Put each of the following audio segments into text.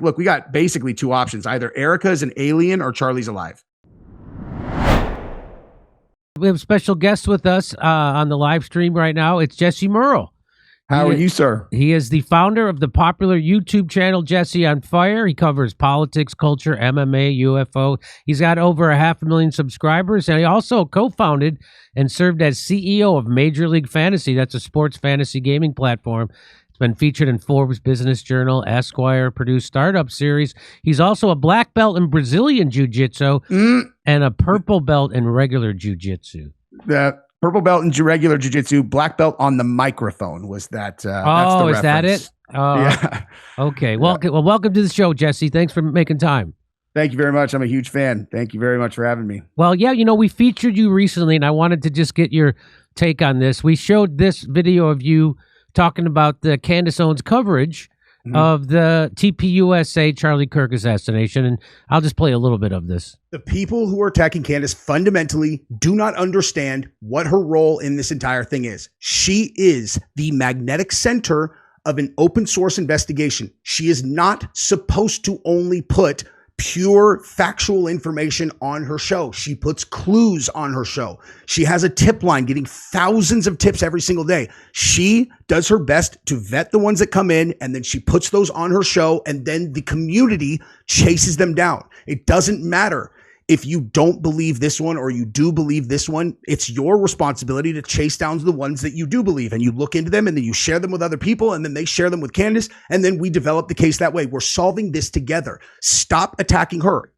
like, look, we got basically two options. Either Erika is an alien or Charlie's alive. We have a special guest with us on the live stream right now. It's Jesse Merl. How are you, sir? He is the founder of the popular YouTube channel Jesse on Fire. He covers politics, culture, MMA, UFO. He's got over 500,000 subscribers, and he also co-founded and served as CEO of Major League Fantasy. That's a sports fantasy gaming platform. It's been featured in Forbes Business Journal, Esquire, produced startup series. He's also a black belt in Brazilian Jiu-Jitsu and a purple belt in regular Jiu-Jitsu. The purple belt in regular jiu-jitsu, black belt on the microphone was that. That's the is that it? Yeah. Okay. Well, welcome to the show, Jesse. Thanks for making time. Thank you very much. I'm a huge fan. Thank you very much for having me. Well, yeah, we featured you recently, and I wanted to just get your take on this. We showed this video of you talking about the Candace Owens coverage of the TPUSA Charlie Kirk assassination, and I'll just play a little bit of this. The people who are attacking Candace fundamentally do not understand what her role in this entire thing is. She is the magnetic center of an open source investigation. She is not supposed to only put pure factual information on her show. She puts clues on her show. She has a tip line getting thousands of tips every single day. She does her best to vet the ones that come in, and then she puts those on her show, and then the community chases them down. It doesn't matter if you don't believe this one or you do believe this one. It's your responsibility to chase down the ones that you do believe, and you look into them, and then you share them with other people, and then they share them with Candace, and then we develop the case that way. We're solving this together. Stop attacking her.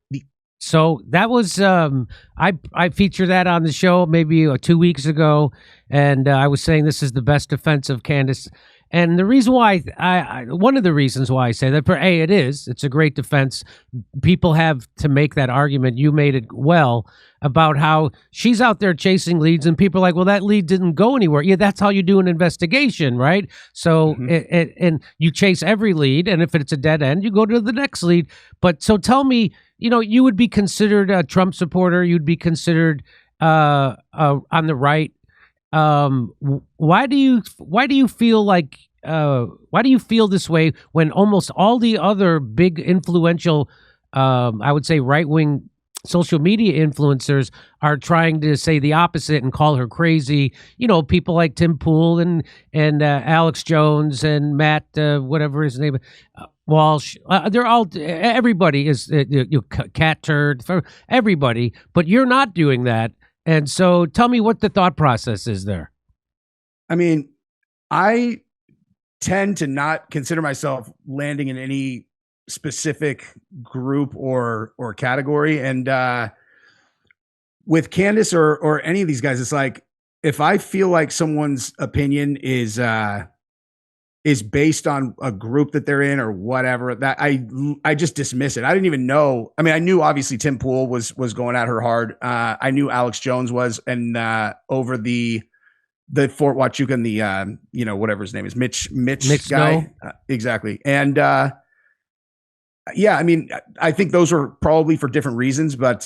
So that was I featured that on the show maybe 2 weeks ago, and I was saying this is the best defense of Candace. And the reason why one of the reasons why I say that, it's a great defense. People have to make that argument. You made it well about how she's out there chasing leads, and people are like, well, that lead didn't go anywhere. Yeah, that's how you do an investigation, right? So, and you chase every lead, and if it's a dead end, you go to the next lead. But so tell me, you would be considered a Trump supporter. You'd be considered on the right. Why do you feel like why do you feel this way when almost all the other big influential I would say right-wing social media influencers are trying to say the opposite and call her crazy? People like Tim Pool and Alex Jones and Matt whatever his name Walsh, they're all, everybody is cat turd for everybody, but you're not doing that. And so tell me what the thought process is there. I mean, I tend to not consider myself landing in any specific group or category. And with Candace or any of these guys, it's like, if I feel like someone's opinion is based on a group that they're in or whatever, that I just dismiss it. I didn't even know. I mean, I knew obviously Tim Pool was going at her hard. I knew Alex Jones was, and over the Fort Huachuca and the whatever his name is, Mitch guy, exactly. And yeah, I mean, I think those are probably for different reasons, but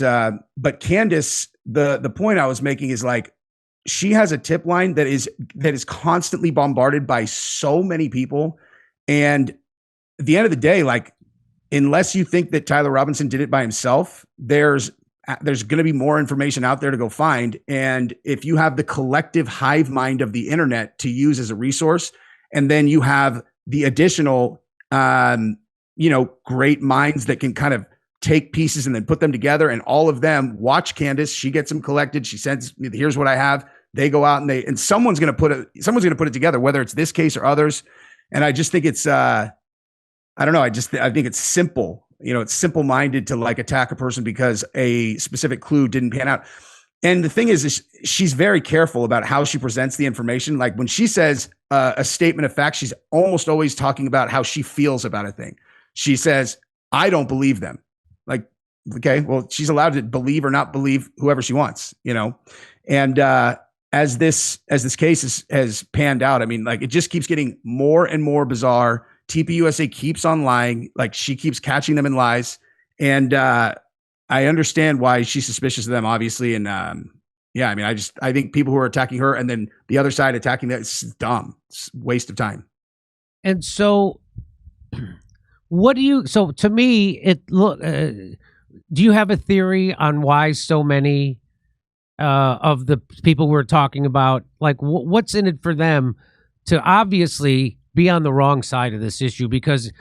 Candace, the point I was making is like, she has a tip line that is constantly bombarded by so many people. And at the end of the day, like, unless you think that Tyler Robinson did it by himself, there's going to be more information out there to go find. And if you have the collective hive mind of the internet to use as a resource, and then you have the additional, great minds that can kind of take pieces and then put them together, and all of them watch Candace, she gets them collected. She sends, here's what I have. They go out and someone's going to put it together, whether it's this case or others. And I just think it's, I don't know. I think it's simple. It's simple-minded to like attack a person because a specific clue didn't pan out. And the thing is she's very careful about how she presents the information. Like when she says a statement of fact, she's almost always talking about how she feels about a thing. She says, I don't believe them. Like, okay, well, she's allowed to believe or not believe whoever she wants, and, as this case has panned out, I mean, like, it just keeps getting more and more bizarre. TPUSA keeps on lying. Like, she keeps catching them in lies. And I understand why she's suspicious of them, obviously. And yeah, I mean, I think people who are attacking her and then the other side attacking that, it's dumb. It's a waste of time. And so What do you? So to me, it look. Do you have a theory on why so many of the people we're talking about, like, what's in it for them to obviously be on the wrong side of this issue? Because,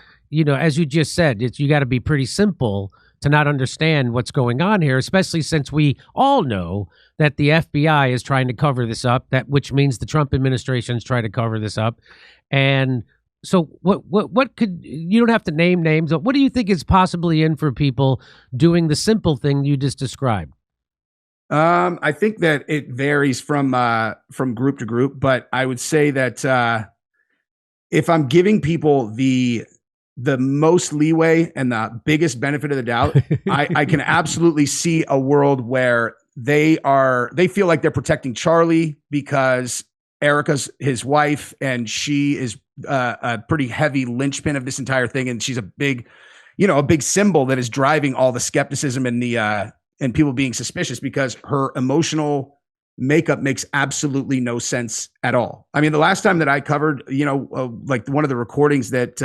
as you just said, you got to be pretty simple to not understand what's going on here, especially since we all know that the FBI is trying to cover this up, which means the Trump administration is trying to cover this up. And so what could, you don't have to name names, but what do you think is possibly in for people doing the simple thing you just described? I think that it varies from group to group, but I would say that if I'm giving people the most leeway and the biggest benefit of the doubt, I can absolutely see a world where they feel like they're protecting Charlie because Erika's his wife and she is a pretty heavy linchpin of this entire thing, and she's a big symbol that is driving all the skepticism and people being suspicious because her emotional makeup makes absolutely no sense at all. I mean, the last time that I covered, like one of the recordings that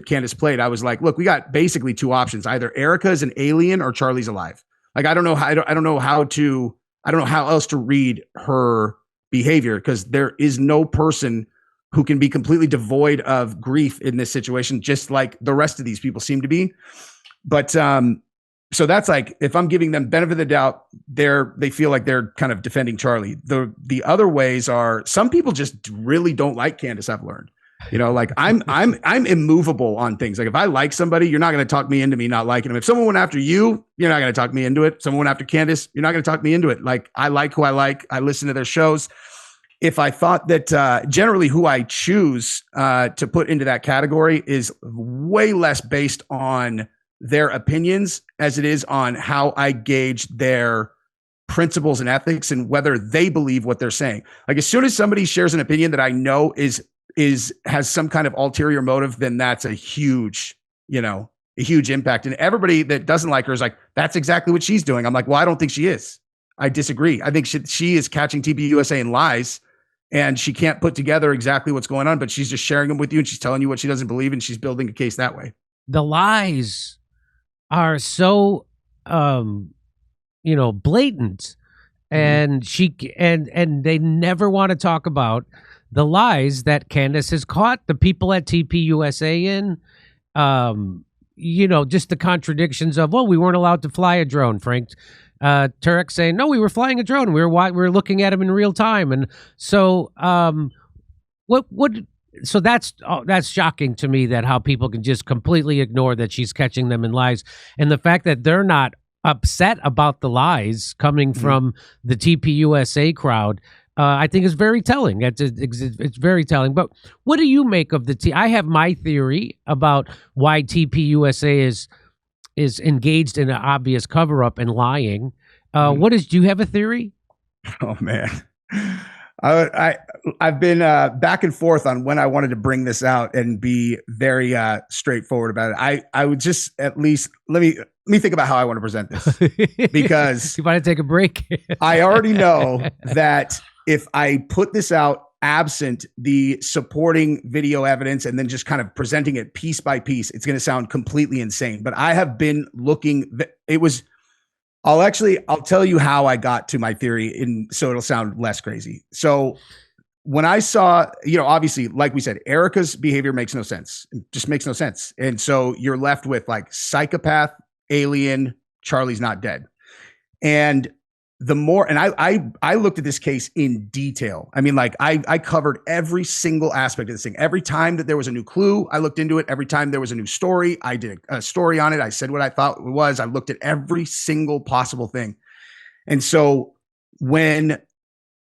Candace played, I was like, look, we got basically two options. Either Erika is an alien or Charlie's alive. Like, I don't know how else to read her behavior, because there is no person who can be completely devoid of grief in this situation, just like the rest of these people seem to be. But, so that's like, if I'm giving them benefit of the doubt, they feel like they're kind of defending Charlie. The other ways are, some people just really don't like Candace. I've learned, like I'm immovable on things. Like if I like somebody, you're not going to talk me into me not liking them. If someone went after you, you're not going to talk me into it. Someone went after Candace, you're not going to talk me into it. Like I like who I like. I listen to their shows. If I thought that generally who I choose to put into that category is way less based on their opinions as it is on how I gauge their principles and ethics and whether they believe what they're saying. Like as soon as somebody shares an opinion that I know has some kind of ulterior motive, then that's a huge impact. And everybody that doesn't like her is like, that's exactly what she's doing. I'm like, well, I don't think she is. I disagree. I think she is catching TPUSA in lies, and she can't put together exactly what's going on, but she's just sharing them with you and she's telling you what she doesn't believe, and she's building a case that way. The lies are so blatant, and and they never want to talk about the lies that Candace has caught the people at TPUSA in. Just the contradictions of, well, we weren't allowed to fly a drone. Frank Turek saying, no, we were flying a drone, we were looking at him in real time. And so so that's shocking to me, that how people can just completely ignore that she's catching them in lies, and the fact that they're not upset about the lies coming from the TPUSA crowd, I think is very telling. It's very telling. But what do you make of I have my theory about why TPUSA is engaged in an obvious cover up and lying. Do you have a theory? Oh man. I've been back and forth on when I wanted to bring this out and be very straightforward about it. I would just at least let me think about how I want to present this, because you want to take a break. I already know that if I put this out absent the supporting video evidence and then just kind of presenting it piece by piece, it's going to sound completely insane. But I have been looking. I'll tell you how I got to my theory, so it'll sound less crazy. So when I saw, obviously, like we said, Erika's behavior makes no sense. It just makes no sense. And so you're left with like psychopath, alien, Charlie's not dead. And I looked at this case in detail. I mean, like I covered every single aspect of this thing. Every time that there was a new clue, I looked into it. Every time there was a new story, I did a story on it. I said what I thought it was. I looked at every single possible thing. And so when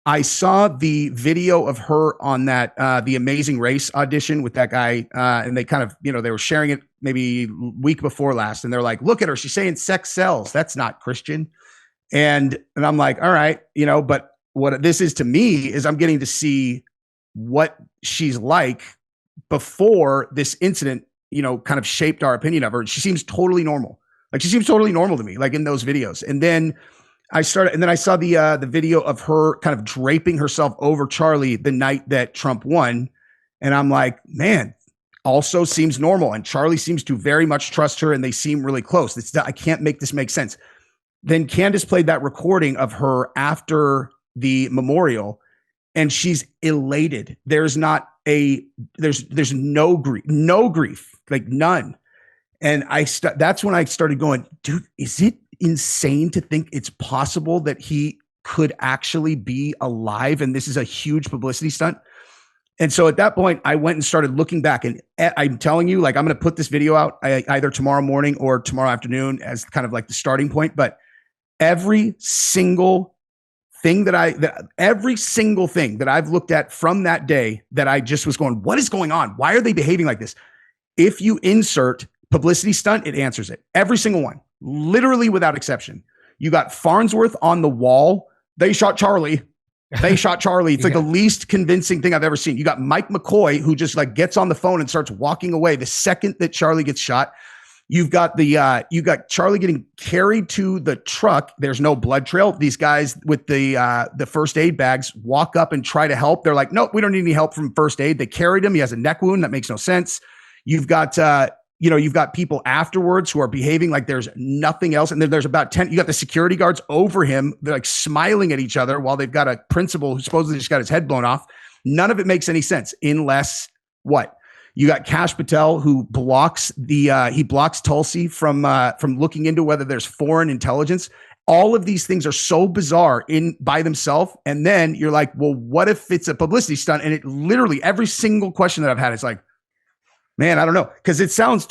I saw the video of her on that, the Amazing Race audition with that guy, and they kind of, they were sharing it maybe week before last, and they're like, look at her. She's saying sex sells. That's not Christian. And I'm like, all right, but what this is to me is I'm getting to see what she's like before this incident, kind of shaped our opinion of her. She seems totally normal. Like she seems totally normal to me, like in those videos. And then I saw the video of her kind of draping herself over Charlie the night that Trump won. And I'm like, man, also seems normal. And Charlie seems to very much trust her and they seem really close. I can't make this make sense. Then Candace played that recording of her after the memorial and she's elated. There's no grief, like none. And that's when I started going, dude, is it insane to think it's possible that he could actually be alive and this is a huge publicity stunt? And so at that point, I went and started looking back, and I'm telling you, like, I'm going to put this video out either tomorrow morning or tomorrow afternoon as kind of like the starting point. But every single thing that I've looked at from that day that I just was going, what is going on? Why are they behaving like this? If you insert publicity stunt, it answers it. Every single one, literally without exception. You got Farnsworth on the wall. They shot Charlie. They shot Charlie. It's like the least convincing thing I've ever seen. You got Mike McCoy, who just like gets on the phone and starts walking away the second that Charlie gets shot. You've got you got Charlie getting carried to the truck. There's no blood trail. These guys with the first aid bags walk up and try to help. They're like, nope, we don't need any help from first aid. They carried him. He has a neck wound. That makes no sense. You've got you've got people afterwards who are behaving like there's nothing else. And then there's about 10, you got the security guards over him. They're like smiling at each other while they've got a principal who supposedly just got his head blown off. None of it makes any sense unless what? You got Kash Patel who blocks he blocks Tulsi from looking into whether there's foreign intelligence. All of these things are so bizarre by themselves. And then you're like, well, what if it's a publicity stunt? And it literally, every single question that I've had is like, man, I don't know. Because it sounds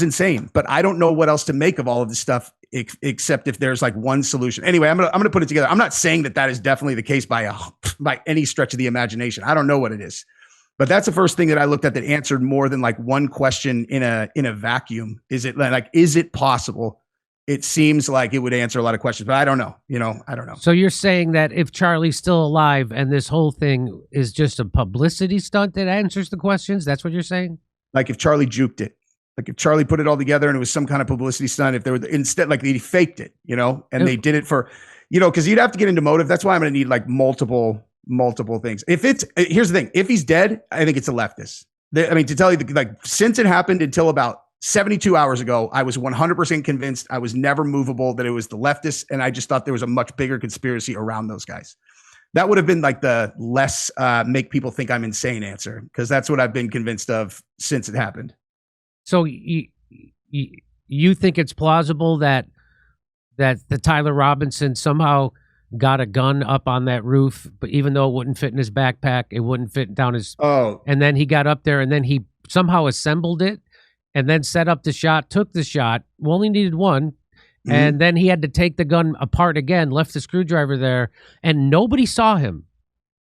insane, but I don't know what else to make of all of this stuff except if there's like one solution. Anyway, I'm gonna put it together. I'm not saying that is definitely the case by any stretch of the imagination. I don't know what it is, but that's the first thing that I looked at that answered more than like one question in a vacuum. Is it possible? It seems like it would answer a lot of questions, but I don't know. I don't know. So you're saying that if Charlie's still alive and this whole thing is just a publicity stunt that answers the questions, that's what you're saying? Like if Charlie juked it, like if Charlie put it all together and it was some kind of publicity stunt, if they were instead like he faked it, and they did it for, because you'd have to get into motive. That's why I'm going to need like multiple things. Here's the thing. If he's dead, I think it's a leftist. To tell you, since it happened until about 72 hours ago, I was 100% convinced. I was never movable that it was the leftists. And I just thought there was a much bigger conspiracy around those guys. That would have been like the less make people think I'm insane answer, because that's what I've been convinced of since it happened. So you think it's plausible that the Tyler Robinson somehow got a gun up on that roof, but even though it wouldn't fit in his backpack, it wouldn't fit down his. Oh, and then he got up there and then he somehow assembled it and then set up the shot, took the shot. We only needed one. And then he had to take the gun apart again, left the screwdriver there, and nobody saw him.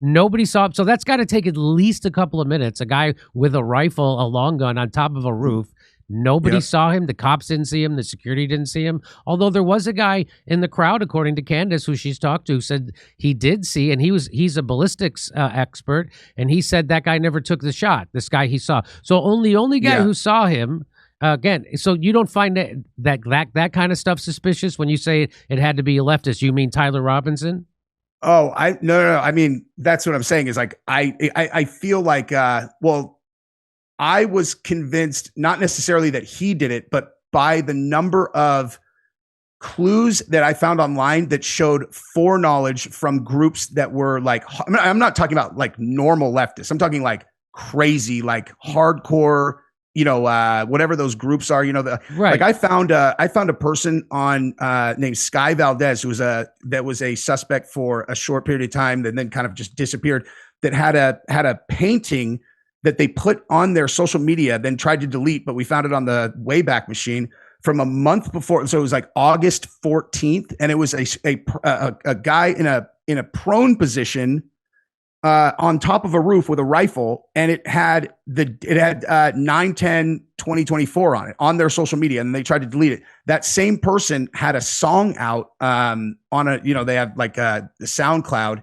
Nobody saw him. So that's got to take at least a couple of minutes. A guy with a rifle, a long gun on top of a roof. Nobody saw him. The cops didn't see him. The security didn't see him. Although there was a guy in the crowd, according to Candace, who she's talked to, said he did see, and he's a ballistics expert, and he said that guy never took the shot, this guy he saw. So the only guy who saw him, again, so you don't find that kind of stuff suspicious when you say it had to be a leftist? You mean Tyler Robinson? Oh, no. I mean, that's what I'm saying is like, I feel like, I was convinced not necessarily that he did it, but by the number of clues that I found online that showed foreknowledge from groups that were like, I'm not talking about like normal leftists. I'm talking like crazy, like hardcore, whatever those groups are, right. Like I found a person on named Sky Valdez, who was a suspect for a short period of time, and then kind of just disappeared, that had a painting that they put on their social media, then tried to delete, but we found it on the Wayback Machine from a month before. So it was like August 14th, and it was a guy in a prone position on top of a roof with a rifle, and it had 9/10/2024 on it on their social media, and they tried to delete it. That same person had a song out on they have like the SoundCloud,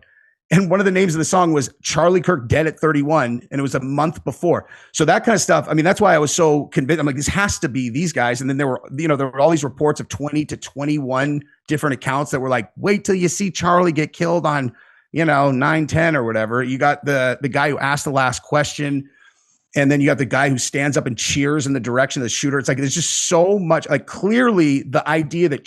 and one of the names of the song was Charlie Kirk Dead at 31, and it was a month before. So that kind of stuff. I mean, that's why I was so convinced. I'm like, this has to be these guys. And then there were all these reports of 20 to 21 different accounts that were like, wait till you see Charlie get killed on 9/10 or whatever. You got the guy who asked the last question. And then you got the guy who stands up and cheers in the direction of the shooter. It's like there's just so much. Like clearly, the idea that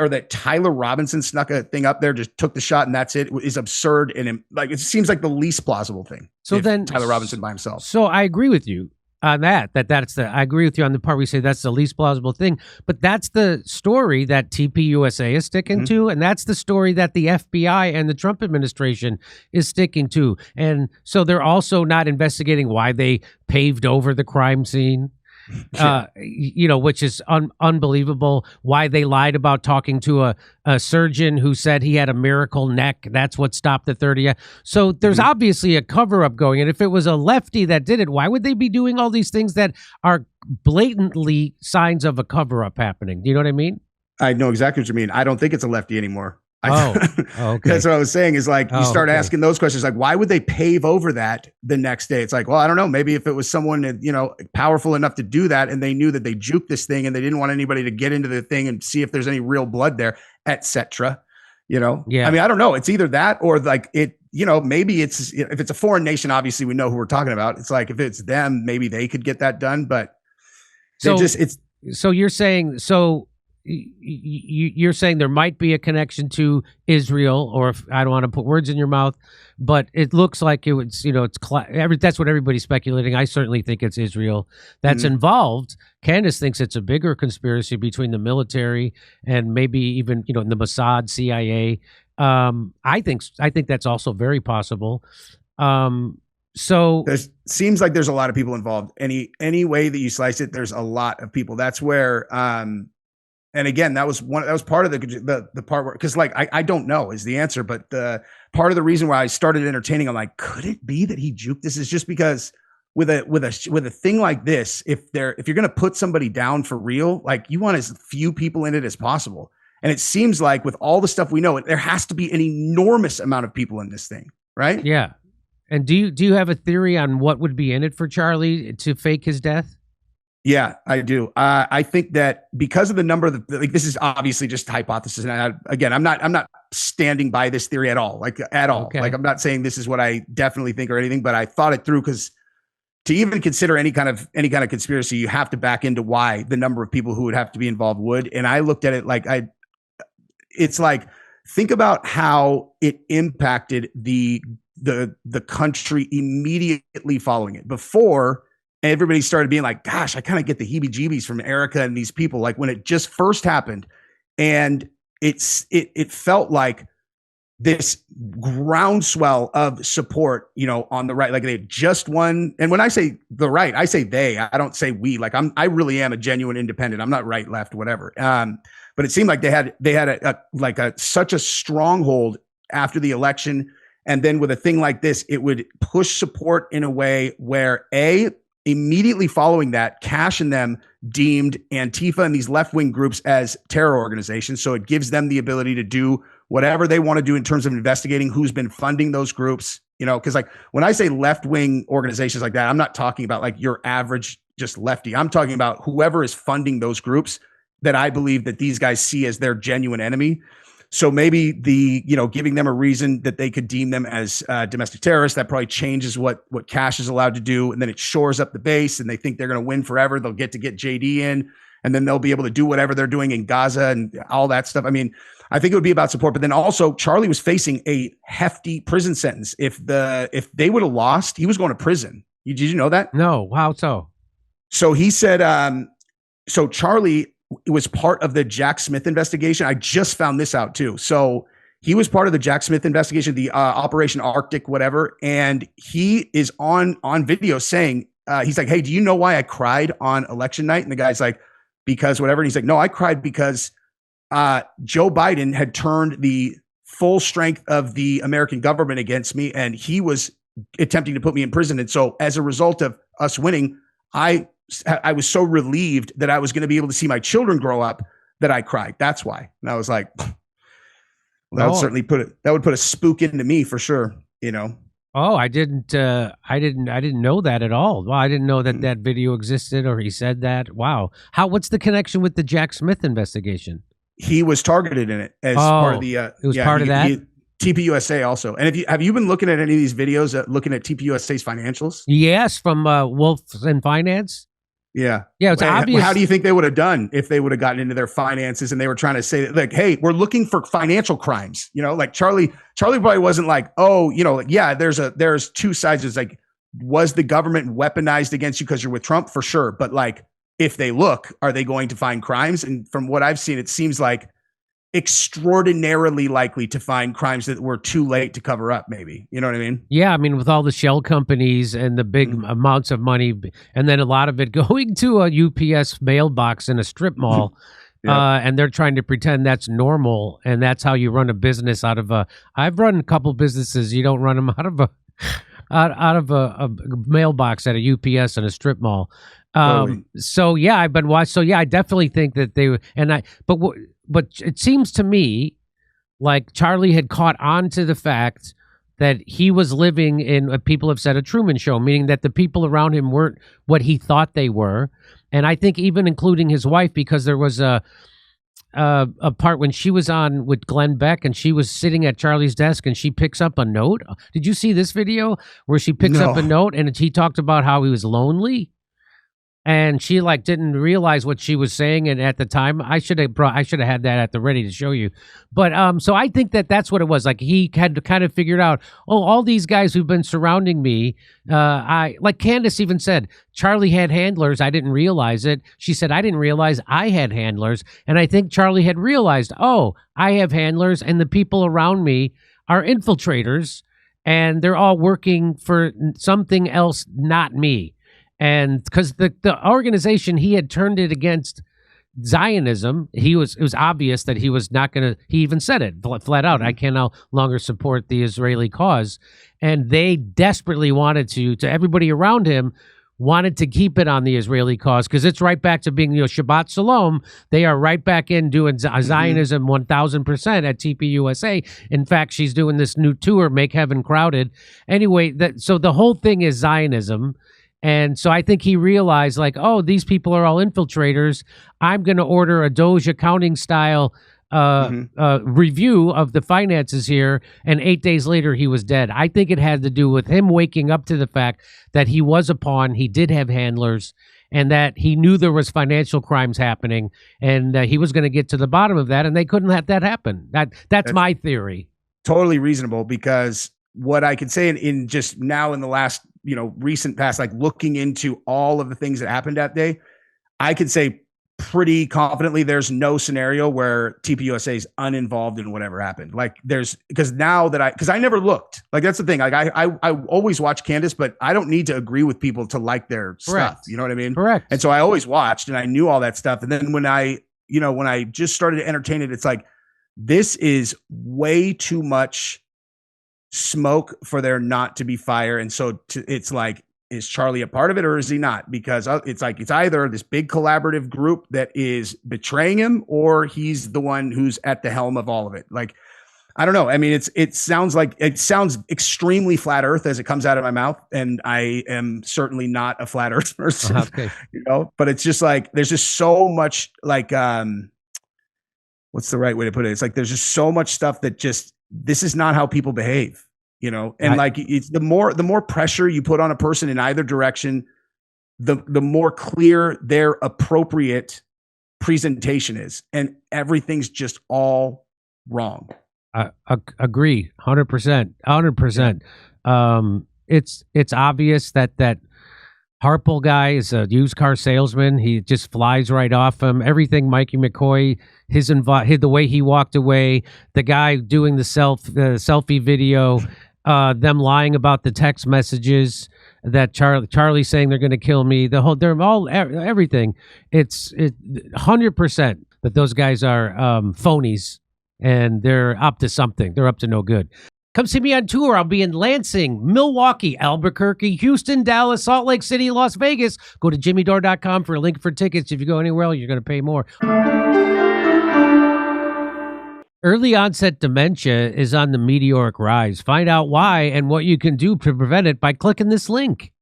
that Tyler Robinson snuck a thing up there, just took the shot, and that's it, is absurd. And like it seems like the least plausible thing. So then Tyler Robinson by himself. So I agree with you on that. I agree with you on the part where you say that's the least plausible thing. But that's the story that TPUSA is sticking to, and that's the story that the FBI and the Trump administration is sticking to. And so they're also not investigating why they paved over the crime scene. Which is unbelievable. Why they lied about talking to a surgeon who said he had a miracle neck. That's what stopped the 30. So there's obviously a cover up going. And if it was a lefty that did it, why would they be doing all these things that are blatantly signs of a cover up happening? Do you know what I mean? I know exactly what you mean. I don't think it's a lefty anymore. Okay. That's what I was saying is like, you start asking those questions, like, why would they pave over that the next day? It's like, well, I don't know. Maybe if it was someone, powerful enough to do that and they knew that they juked this thing and they didn't want anybody to get into the thing and see if there's any real blood there, etc. Yeah. I mean, I don't know. It's either that or like it, maybe it's, if it's a foreign nation, obviously we know who we're talking about. It's like, if it's them, maybe they could get that done, but so you're saying, you're saying there might be a connection to Israel, or if I don't want to put words in your mouth, but it looks like it was, that's what everybody's speculating. I certainly think it's Israel that's involved. Candace thinks it's a bigger conspiracy between the military and maybe even, the Mossad, CIA. I think that's also very possible. So seems like there's a lot of people involved. Any way that you slice it, there's a lot of people. That's where, and again, that was part of the part where, because like I don't know is the answer, but the part of the reason why I started entertaining, I'm like, could it be that he juked this? Is just because with a thing like this, if you're gonna put somebody down for real, like you want as few people in it as possible. And it seems like with all the stuff we know, there has to be an enormous amount of people in this thing, right? Yeah. And do you have a theory on what would be in it for Charlie to fake his death? Yeah, I do. I think that because of the number of this is obviously just hypothesis. And I'm not standing by this theory at all, at all. Okay. Like I'm not saying this is what I definitely think or anything, but I thought it through because to even consider any kind of conspiracy, you have to back into why the number of people who would have to be involved would. And I looked at it it's like, think about how it impacted the country immediately following it. Before everybody started being like, gosh, I kind of get the heebie-jeebies from Erika and these people, like when it just first happened. And it felt like this groundswell of support, on the right, like they just won. And when I say the right, I say they, I don't say we, like I really am a genuine independent. I'm not right, left, whatever. But it seemed like they had such a stronghold after the election. And then with a thing like this, it would push support in a way where immediately following that, Cash and them deemed Antifa and these left-wing groups as terror organizations. So it gives them the ability to do whatever they want to do in terms of investigating who's been funding those groups, because like when I say left-wing organizations like that, I'm not talking about like your average just lefty. I'm talking about whoever is funding those groups that I believe that these guys see as their genuine enemy. So maybe giving them a reason that they could deem them as domestic terrorists, that probably changes what Cash is allowed to do. And then it shores up the base and they think they're going to win forever. They'll get JD in and then they'll be able to do whatever they're doing in Gaza and all that stuff. I mean, I think it would be about support, but then also Charlie was facing a hefty prison sentence. If they would have lost, he was going to prison. Did you know that? No. How so? So he said, so Charlie was part of the Jack Smith investigation. I just found this out too. So he was part of the Jack Smith investigation, the Operation Arctic, whatever. And he is on video saying, he's like, hey, do you know why I cried on election night? And the guy's like, because whatever. And he's like, no, I cried because Joe Biden had turned the full strength of the American government against me. And he was attempting to put me in prison. And so as a result of us winning, I was so relieved that I was going to be able to see my children grow up that I cried. That's why. And I was like, that would certainly put a spook into me for sure. Oh, I didn't know that at all. Well, I didn't know that video existed or he said that. Wow. What's the connection with the Jack Smith investigation? He was targeted in it as part of the, it was part of that. TPUSA also. And have you been looking at any of these videos, looking at TPUSA's financials? Yes, from Wolf and Finance. Yeah. Yeah, it's obvious. How do you think they would have done if they would have gotten into their finances and they were trying to say that, like, hey, we're looking for financial crimes? You know, like Charlie probably wasn't like, oh, you know, like, yeah, there's two sides. It's like, was the government weaponized against you because you're with Trump? For sure. But like, if they look, are they going to find crimes? And from what I've seen, it seems like extraordinarily likely to find crimes that were too late to cover up, maybe. You know what I mean? Yeah, I mean, with all the shell companies and the big amounts of money, and then a lot of it going to a UPS mailbox in a strip mall, yep. And they're trying to pretend that's normal, and that's how you run a business out of a. I've run a couple businesses. You don't run them out of a mailbox at a UPS in a strip mall. So yeah, I've been watching. So yeah, I definitely think that they but it seems to me like Charlie had caught on to the fact that he was living in what people have said a Truman Show, meaning that the people around him weren't what he thought they were. And I think even including his wife, because there was a part when she was on with Glenn Beck and she was sitting at Charlie's desk and she picks up a note. Did you see this video where she picks up a note and he talked about how he was lonely? And she like didn't realize what she was saying, and at the time, I should have had that at the ready to show you. But so I think that that's what it was. Like he had to kind of figured out, oh, all these guys who've been surrounding me. Like Candace even said, Charlie had handlers. I didn't realize it. She said I didn't realize I had handlers, and I think Charlie had realized, oh, I have handlers, and the people around me are infiltrators, and they're all working for something else, not me. And because the organization, he had turned it against Zionism. It was obvious that he was not going to, he even said it flat out, I can no longer support the Israeli cause. And they desperately wanted to everybody around him wanted to keep it on the Israeli cause because it's right back to being, Shabbat Shalom. They are right back in doing Zionism 1000% at TPUSA. In fact, she's doing this new tour, Make Heaven Crowded. Anyway, so the whole thing is Zionism. And so I think he realized, like, oh, these people are all infiltrators. I'm going to order a Doge accounting style review of the finances here. And 8 days later, he was dead. I think it had to do with him waking up to the fact that he was a pawn. He did have handlers, and that he knew there was financial crimes happening, and he was going to get to the bottom of that. And they couldn't let that happen. That's my theory. Totally reasonable, because what I can say in just now in the last, recent past, like looking into all of the things that happened that day, I could say pretty confidently there's no scenario where TPUSA is uninvolved in whatever happened. Like because I never looked. Like that's the thing. Like I always watch Candace, but I don't need to agree with people to like their stuff. You know what I mean? Correct. And so I always watched and I knew all that stuff. And then when I just started to entertain it, it's like, this is way too much smoke for there not to be fire. And so it's like, is Charlie a part of it or is he not? Because it's like, it's either this big collaborative group that is betraying him or he's the one who's at the helm of all of it. Like, I don't know. I mean, it sounds extremely flat earth as it comes out of my mouth. And I am certainly not a flat earth person, okay. But it's just like, there's just so much like, what's the right way to put it? It's like, there's just so much stuff that just, this is not how people behave, and like it's the more pressure you put on a person in either direction, the more clear their appropriate presentation is, and everything's just all wrong. Agree. 100%. It's obvious that Harpel guy is a used car salesman. He just flies right off him. Everything Mikey McCoy, the way he walked away, the guy doing the selfie video, them lying about the text messages that Charlie saying they're going to kill me. Everything. It's 100% that those guys are phonies, and they're up to something. They're up to no good. Come see me on tour. I'll be in Lansing, Milwaukee, Albuquerque, Houston, Dallas, Salt Lake City, Las Vegas. Go to jimmydore.com for a link for tickets. If you go anywhere else, you're going to pay more. Early onset dementia is on the meteoric rise. Find out why and what you can do to prevent it by clicking this link.